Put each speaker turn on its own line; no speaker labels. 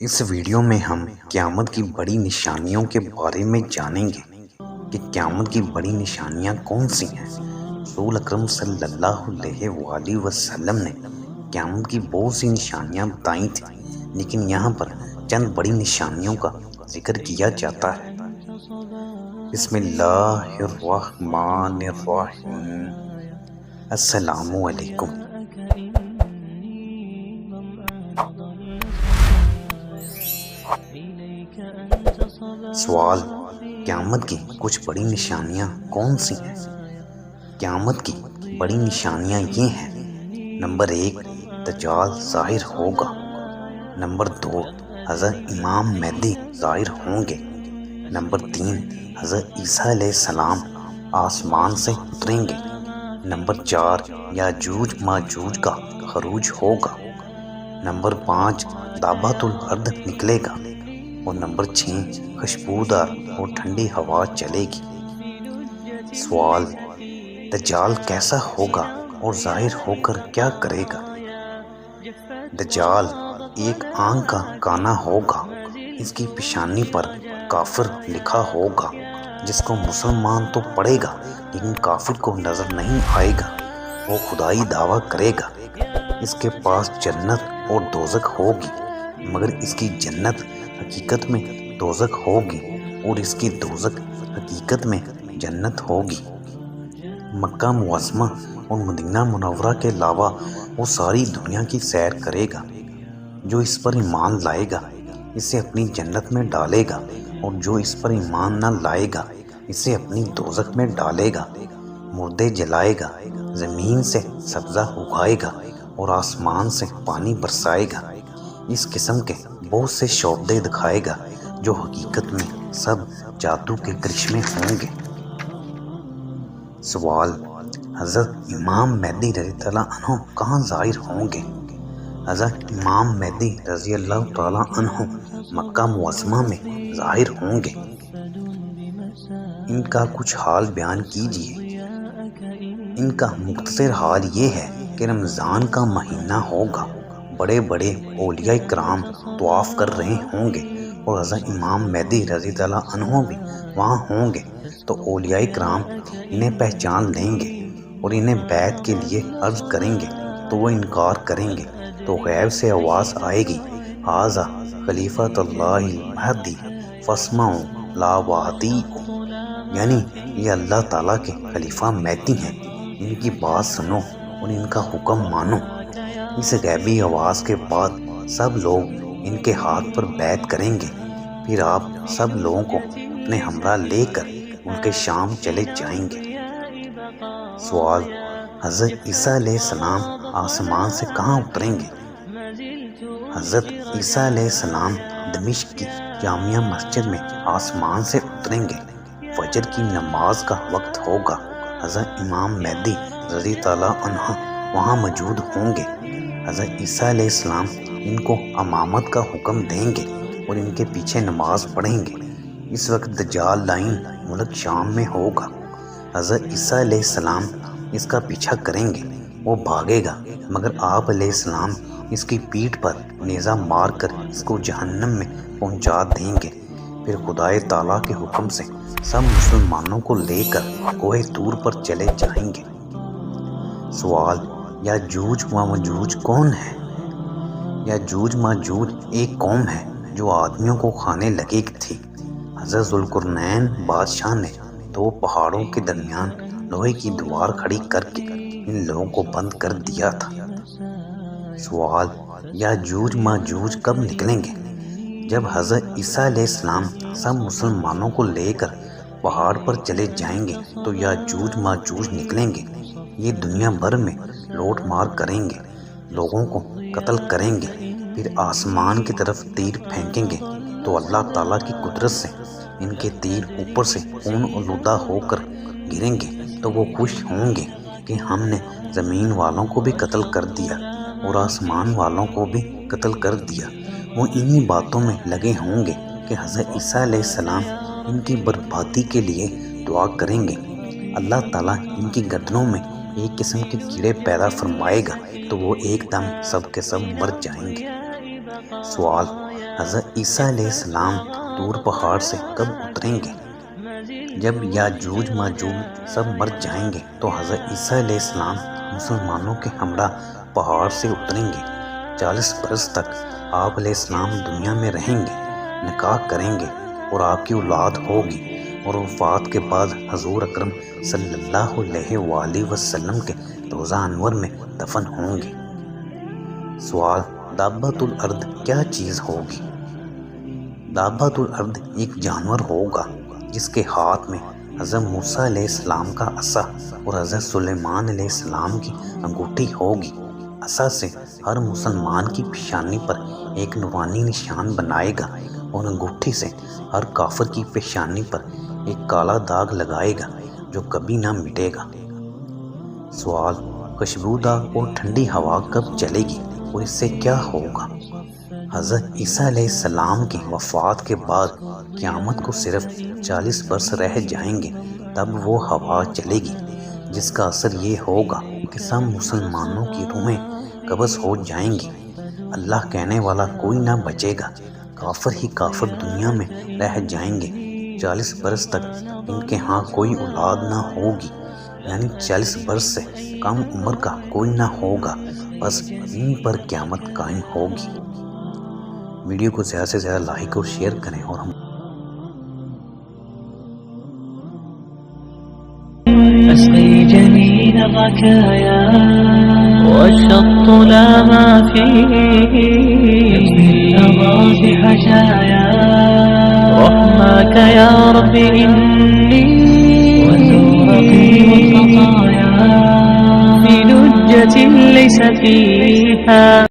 اس video میں ہم قیامت کی بڑی نشانیوں کے بارے میں جانیں گے کہ قیامت کی بڑی نشانیاں کون سی ہیں۔ رسول اکرم صلی اللہ علیہ وآلہ وسلم نے قیامت کی بہت سی نشانیاں بتائی تھیں، لیکن یہاں پر چند بڑی نشانیوں کا ذکر کیا جاتا ہے۔ بسم اللہ الرحمن الرحیم۔ السلام علیکم۔ سوال: قیامت کی کچھ بڑی نشانیاں کون سی ہیں؟ قیامت کی بڑی نشانیاں یہ ہیں: نمبر 1، دجال ظاہر ہوگا۔ نمبر 2، حضرت امام مہدی ظاہر ہوں گے۔ نمبر 3، حضرت عیسیٰ علیہ السلام آسمان سے اتریں گے۔ نمبر 4، یاجوج ماجوج کا خروج ہوگا۔ نمبر 5، دابۃ الارض نکلے گا۔ اور نمبر 6، خوشبودار اور ٹھنڈی ہوا چلے گی۔ سوال: دجال کیسا ہوگا اور ظاہر ہو کر کیا کرے گا؟ دجال ایک آنکھ کا کانا ہوگا۔ اس کی پیشانی پر کافر لکھا ہوگا، جس کو مسلمان تو پڑھے گا لیکن کافر کو نظر نہیں آئے گا۔ وہ خدائی دعویٰ کرے گا۔ اس کے پاس جنت اور دوزخ ہوگی، مگر اس کی جنت حقیقت میں دوزخ ہوگی اور اس کی دوزخ حقیقت میں جنت ہوگی۔ مکہ معظمہ اور مدینہ منورہ کے علاوہ وہ ساری دنیا کی سیر کرے گا۔ جو اس پر ایمان لائے گا اسے اپنی جنت میں ڈالے گا، اور جو اس پر ایمان نہ لائے گا اسے اپنی دوزخ میں ڈالے گا۔ مردے جلائے گا، زمین سے سبزہ اگائے گا اور آسمان سے پانی برسائے گا۔ اس قسم کے بہت سے شعبدے دکھائے گا جو حقیقت میں سب جادو کے کرشمے ہوں گے۔ سوال: حضرت امام مہدی رضی اللہ عنہ کہاں ظاہر ہوں گے؟ حضرت امام مہدی رضی اللہ تعالیٰ عنہ مکہ معظمہ میں ظاہر ہوں گے۔ ان کا کچھ حال بیان کیجیے۔ ان کا مختصر حال یہ ہے کہ رمضان کا مہینہ ہوگا، بڑے بڑے اولیاء کرام طواف کر رہے ہوں گے اور حضرت امام مہدی رضی اللہ عنہ بھی وہاں ہوں گے، تو اولیاء کرام انہیں پہچان لیں گے اور انہیں بیعت کے لیے عرض کریں گے تو وہ انکار کریں گے، تو غیب سے آواز آئے گی: ھذا خلیفۃ اللہ المہدی فاسمعوا لا وأطیعوا، یعنی یہ اللہ تعالیٰ کے خلیفہ مہدی ہیں، ان کی بات سنو اور ان کا حکم مانو۔ اس غیبی آواز کے بعد سب لوگ ان کے ہاتھ پر بیعت کریں گے، پھر آپ سب لوگوں کو اپنے ہمراہ لے کر ملک شام چلے جائیں گے۔ سوال: حضرت عیسیٰ علیہ السلام آسمان سے کہاں اتریں گے؟ حضرت عیسیٰ علیہ السلام دمشق کی جامعہ مسجد میں آسمان سے اتریں گے۔ فجر کی نماز کا وقت ہوگا۔ حضرت امام مہدی رضی اللہ عنہ وہاں موجود ہوں گے۔ حضرت عیسیٰ علیہ السلام ان کو امامت کا حکم دیں گے اور ان کے پیچھے نماز پڑھیں گے۔ اس وقت دجال لائن ملک شام میں ہوگا۔ حضرت عیسیٰ علیہ السلام اس کا پیچھا کریں گے۔ وہ بھاگے گا، مگر آپ علیہ السلام اس کی پیٹھ پر نیزہ مار کر اس کو جہنم میں پہنچا دیں گے۔ پھر خدائے تعالیٰ کے حکم سے سب مسلمانوں کو لے کر کوہ طور پر چلے جائیں گے۔ سوال: یاجوج و ماجوج کون ہے؟ یاجوج ماجوج ایک قوم ہے جو آدمیوں کو کھانے لگی تھی۔ حضرت ذوالقرنین بادشاہ نے 2 پہاڑوں کے درمیان لوہے کی دیوار کھڑی کر کے ان لوگوں کو بند کر دیا تھا۔ سوال: یاجوج ماجوج کب نکلیں گے؟ جب حضرت عیسیٰ علیہ السلام سب مسلمانوں کو لے کر پہاڑ پر چلے جائیں گے تو یاجوج ماجوج نکلیں گے۔ یہ دنیا بھر میں لوٹ مار کریں گے، لوگوں کو قتل کریں گے، پھر آسمان کی طرف تیر پھینکیں گے تو اللہ تعالیٰ کی قدرت سے ان کے تیر اوپر سے خون آلودہ ہو کر گریں گے، تو وہ خوش ہوں گے کہ ہم نے زمین والوں کو بھی قتل کر دیا اور آسمان والوں کو بھی قتل کر دیا۔ وہ انہی باتوں میں لگے ہوں گے کہ حضرت عیسیٰ علیہ السلام ان کی بربادی کے لیے دعا کریں گے۔ اللہ تعالیٰ ان کی گردنوں میں ایک قسم کے کیڑے پیدا فرمائے گا تو وہ ایک دم سب کے سب مر جائیں گے۔ سوال: حضرت عیسیٰ علیہ السلام طور پہاڑ سے کب اتریں گے؟ جب یاجوج ماجوج سب مر جائیں گے تو حضرت عیسیٰ علیہ السلام مسلمانوں کے ہمراہ پہاڑ سے اتریں گے۔ 40 برس تک آپ علیہ السلام دنیا میں رہیں گے، نکاح کریں گے اور آپ کی اولاد ہوگی، اور وفات کے بعد حضور اکرم صلی اللہ علیہ وآلہ وسلم کے روضہ انور میں دفن ہوں گے۔ سوال: دابۃ الارض کیا چیز ہوگی؟ دابۃ الارض ایک جانور ہوگا جس کے ہاتھ میں حضرت موسیٰ علیہ السلام کا عصا اور حضرت سلیمان علیہ السلام کی انگوٹھی ہوگی۔ عصا سے ہر مسلمان کی پیشانی پر ایک نورانی نشان بنائے گا اور انگوٹھی سے ہر کافر کی پیشانی پر ایک کالا داغ لگائے گا جو کبھی نہ مٹے گا۔ سوال: خوشبودار اور ٹھنڈی ہوا کب چلے گی اور اس سے کیا ہوگا؟ حضرت عیسیٰ علیہ السلام کی وفات کے بعد قیامت کو صرف 40 برس رہ جائیں گے، تب وہ ہوا چلے گی جس کا اثر یہ ہوگا کہ سب مسلمانوں کی روحیں قبض ہو جائیں گی۔ اللہ کہنے والا کوئی نہ بچے گا، کافر ہی کافر دنیا میں رہ جائیں گے۔ 40 برس تک ان کے ہاں کوئی اولاد نہ ہوگی، یعنی 40 برس سے کم عمر کا کوئی نہ ہوگا، بس ان پر قیامت قائم ہوگی۔ ویڈیو کو زیادہ سے زیادہ لائک اور شیئر کریں اور ہم
أسقي جنين الركايا والشط لا ما فيه يكفي الأرض بحشايا رحمك يا رب إني وزورقي والخطايا في لجة ليس فيها